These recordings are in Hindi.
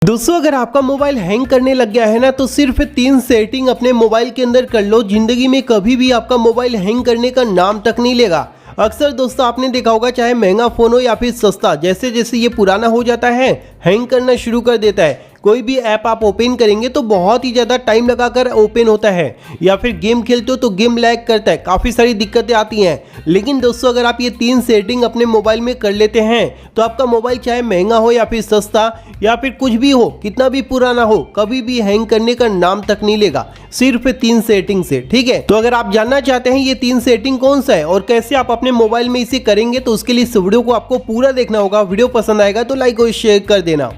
दोस्तों अगर आपका मोबाइल हैंग करने लग गया है ना तो सिर्फ 3 सेटिंग अपने मोबाइल के अंदर कर लो, जिंदगी में कभी भी आपका मोबाइल हैंग करने का नाम तक नहीं लेगा। अक्सर दोस्तों आपने देखा होगा, चाहे महंगा फ़ोन हो या फिर सस्ता, जैसे जैसे ये पुराना हो जाता है हैंग करना शुरू कर देता है। कोई भी ऐप आप ओपन करेंगे तो बहुत ही ज़्यादा टाइम लगाकर ओपन होता है, या फिर गेम खेलते हो तो गेम लैग करता है, काफ़ी सारी दिक्कतें आती हैं। लेकिन दोस्तों अगर आप ये 3 सेटिंग अपने मोबाइल में कर लेते हैं तो आपका मोबाइल चाहे महंगा हो या फिर सस्ता या फिर कुछ भी हो, कितना भी पुराना हो, कभी भी हैंग करने का नाम तक नहीं लेगा, सिर्फ 3 सेटिंग से। ठीक है, तो अगर आप जानना चाहते हैं ये 3 सेटिंग कौन सा है और कैसे आप अपने मोबाइल में इसे करेंगे तो उसके लिए इस वीडियो को आपको पूरा देखना होगा। वीडियो पसंद आएगा तो लाइक और शेयर कर देना।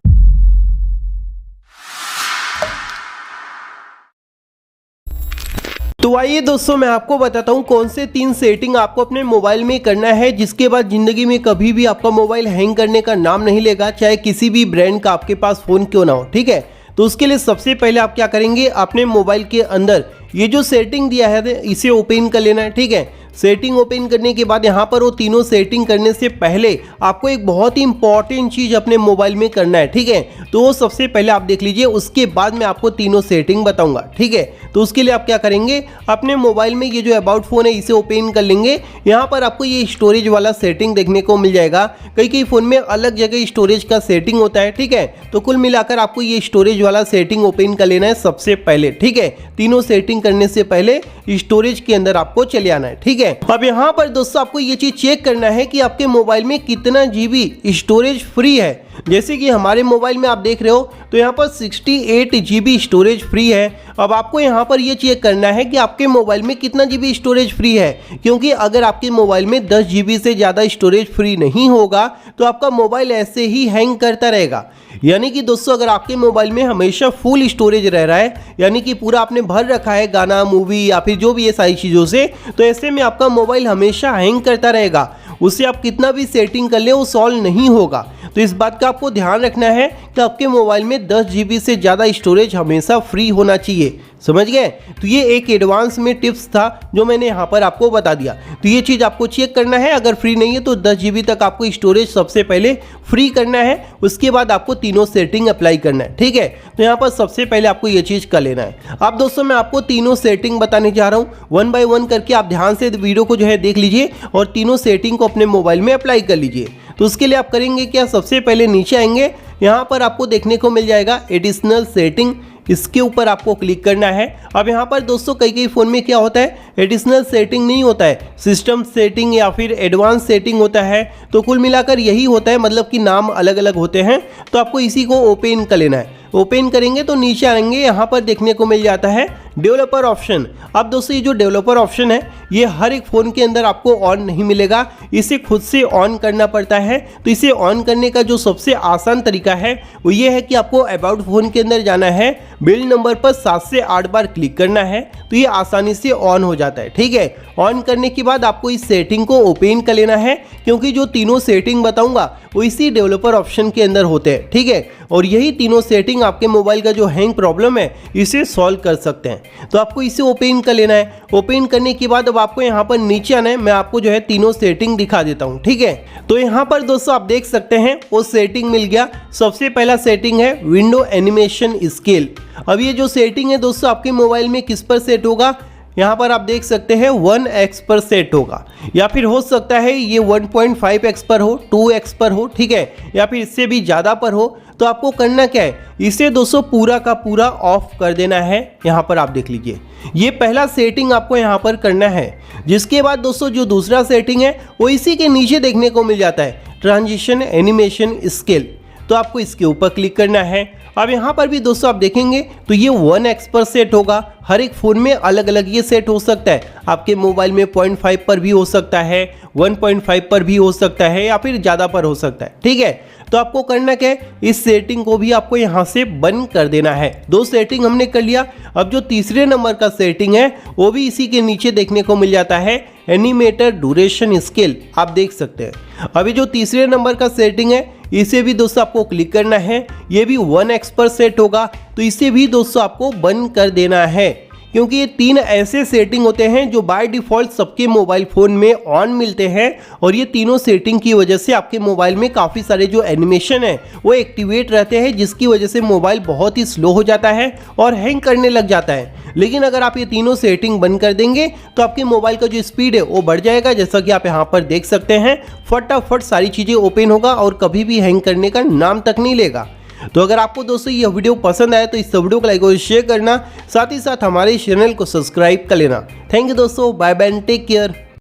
तो आइए दोस्तों मैं आपको बताता हूँ कौन से 3 सेटिंग आपको अपने मोबाइल में करना है, जिसके बाद ज़िंदगी में कभी भी आपका मोबाइल हैंग करने का नाम नहीं लेगा, चाहे किसी भी ब्रांड का आपके पास फ़ोन क्यों ना हो। ठीक है, तो उसके लिए सबसे पहले आप क्या करेंगे, अपने मोबाइल के अंदर ये जो सेटिंग दिया है इसे ओपन कर लेना है। ठीक है, सेटिंग ओपन करने के बाद यहाँ पर वो तीनों सेटिंग करने से पहले आपको एक बहुत ही इंपॉर्टेंट चीज़ अपने मोबाइल में करना है। ठीक है, तो वो सबसे पहले आप देख लीजिए, उसके बाद मैं आपको तीनों सेटिंग बताऊंगा। ठीक है, तो उसके लिए आप क्या करेंगे, अपने मोबाइल में ये जो अबाउट फ़ोन है इसे ओपन कर लेंगे। यहाँ पर आपको ये स्टोरेज वाला सेटिंग देखने को मिल जाएगा। कई फ़ोन में अलग जगह स्टोरेज का सेटिंग होता है। ठीक है, तो कुल मिलाकर आपको ये स्टोरेज वाला सेटिंग ओपन कर लेना है सबसे पहले। ठीक है, तीनों सेटिंग करने से पहले स्टोरेज के अंदर आपको चले आना है। ठीक है, अब यहाँ पर दोस्तों आपको ये चीज़ चेक करना है कि आपके मोबाइल में कितना GB स्टोरेज फ्री है। जैसे कि हमारे मोबाइल में आप देख रहे हो तो यहाँ पर 68 GB स्टोरेज फ्री है। अब आपको यहाँ पर ये चेक करना है कि आपके मोबाइल में कितना GB स्टोरेज फ्री है, क्योंकि अगर आपके मोबाइल में 10 GB से ज़्यादा स्टोरेज फ्री नहीं होगा तो आपका मोबाइल ऐसे ही हैंग करता रहेगा। यानी कि दोस्तों अगर आपके मोबाइल में हमेशा फुल स्टोरेज रह रहा है, यानी कि पूरा आपने भर रखा है गाना, मूवी या फिर जो भी ये सारी चीज़ों से, तो ऐसे में आपका मोबाइल हमेशा हैंग करता रहेगा। उससे आप कितना भी सेटिंग कर ले वो सॉल्व नहीं होगा। तो इस बात का आपको ध्यान रखना है कि आपके मोबाइल में 10 GB से ज़्यादा स्टोरेज हमेशा फ्री होना चाहिए। समझ गए? तो ये एक एडवांस में टिप्स था जो मैंने यहाँ पर आपको बता दिया। तो ये चीज़ आपको चेक करना है, अगर फ्री नहीं है तो 10 GB तक आपको स्टोरेज सबसे पहले फ्री करना है, उसके बाद आपको तीनों सेटिंग अप्लाई करना है। ठीक है, तो यहाँ पर सबसे पहले आपको ये चीज़ कर लेना है। अब दोस्तों मैं आपको तीनों सेटिंग बताने जा रहा हूँ, 1 बाय 1 करके आप ध्यान से वीडियो को जो है देख लीजिए और तीनों सेटिंग को अपने मोबाइल में अप्लाई कर लीजिए। तो उसके लिए आप करेंगे क्या, सबसे पहले नीचे आएंगे, यहाँ पर आपको देखने को मिल जाएगा एडिशनल सेटिंग, इसके ऊपर आपको क्लिक करना है। अब यहाँ पर दोस्तों कई फ़ोन में क्या होता है, एडिशनल सेटिंग नहीं होता है, सिस्टम सेटिंग या फिर एडवांस सेटिंग होता है। तो कुल मिलाकर यही होता है, मतलब कि नाम अलग अलग होते हैं। तो आपको इसी को ओपन कर लेना है। ओपन करेंगे तो नीचे आएंगे, यहाँ पर देखने को मिल जाता है डेवलपर ऑप्शन। अब दोस्तों ये जो डेवलपर ऑप्शन है ये हर एक फ़ोन के अंदर आपको ऑन नहीं मिलेगा, इसे खुद से ऑन करना पड़ता है। तो इसे ऑन करने का जो सबसे आसान तरीका है वो ये है कि आपको अबाउट फ़ोन के अंदर जाना है, बिल्ड नंबर पर 7 से 8 बार क्लिक करना है, तो ये आसानी से ऑन हो जाता है। ठीक है, ऑन करने के बाद आपको इस सेटिंग को ओपन कर लेना है, क्योंकि जो तीनों सेटिंग बताऊंगा वो इसी डेवलपर ऑप्शन के अंदर होते हैं। ठीक है, और यही तीनों सेटिंग आपके मोबाइल का जो हैंग प्रॉब्लम है इसे सॉल्व कर सकते हैं। तो आपको इसे ओपन कर लेना है। ओपन करने के बाद अब आपको यहाँ पर नीचे आना है, मैं आपको जो है तीनों सेटिंग दिखा देता हूँ। ठीक है, तो यहाँ पर दोस्तों आप देख सकते हैं वो सेटिंग मिल गया। सबसे पहला सेटिंग है विंडो एनिमेशन स्केल। अब ये जो सेटिंग है दोस्तों आपके मोबाइल में किस पर सेट होगा, यहाँ पर आप देख सकते हैं 1x पर सेट होगा, या फिर हो सकता है ये 1.5x पर हो, 2x पर हो। ठीक है, या फिर इससे भी ज़्यादा पर हो। तो आपको करना क्या है, इसे दोस्तों पूरा का पूरा ऑफ कर देना है। यहाँ पर आप देख लीजिए, ये पहला सेटिंग आपको यहाँ पर करना है। जिसके बाद दोस्तों जो दूसरा सेटिंग है वो इसी के नीचे देखने को मिल जाता है, ट्रांजिशन एनिमेशन स्केल। तो आपको इसके ऊपर क्लिक करना है। अब यहाँ पर भी दोस्तों आप देखेंगे तो ये 1x पर सेट होगा। हर एक फ़ोन में अलग अलग ये सेट हो सकता है, आपके मोबाइल में 0.5 पर भी हो सकता है, 1.5 पर भी हो सकता है, या फिर ज़्यादा पर हो सकता है। ठीक है, तो आपको करना क्या है, इस सेटिंग को भी आपको यहाँ से बंद कर देना है। 2 सेटिंग हमने कर लिया। अब जो तीसरे नंबर का सेटिंग है वो भी इसी के नीचे देखने को मिल जाता है, एनिमेटर ड्यूरेशन स्केल। आप देख सकते हैं अभी जो तीसरे नंबर का सेटिंग है इसे भी दोस्तों आपको क्लिक करना है। ये भी 1x पर सेट होगा, तो इसे भी दोस्तों आपको बंद कर देना है। क्योंकि ये 3 ऐसे सेटिंग होते हैं जो बाय डिफ़ॉल्ट सबके मोबाइल फ़ोन में ऑन मिलते हैं और ये तीनों सेटिंग की वजह से आपके मोबाइल में काफ़ी सारे जो एनिमेशन है वो एक्टिवेट रहते हैं, जिसकी वजह से मोबाइल बहुत ही स्लो हो जाता है और हैंग करने लग जाता है। लेकिन अगर आप ये तीनों सेटिंग बंद कर देंगे तो आपके मोबाइल का जो स्पीड है वो बढ़ जाएगा। जैसा कि आप यहाँ पर देख सकते हैं, फटाफट सारी चीज़ें ओपन होगा और कभी भी हैंग करने का नाम तक नहीं लेगा। तो अगर आपको दोस्तों यह वीडियो पसंद आए तो इस वीडियो को लाइक और शेयर करना, साथ ही साथ हमारे चैनल को सब्सक्राइब कर लेना। थैंक यू दोस्तों, bye bye and take care.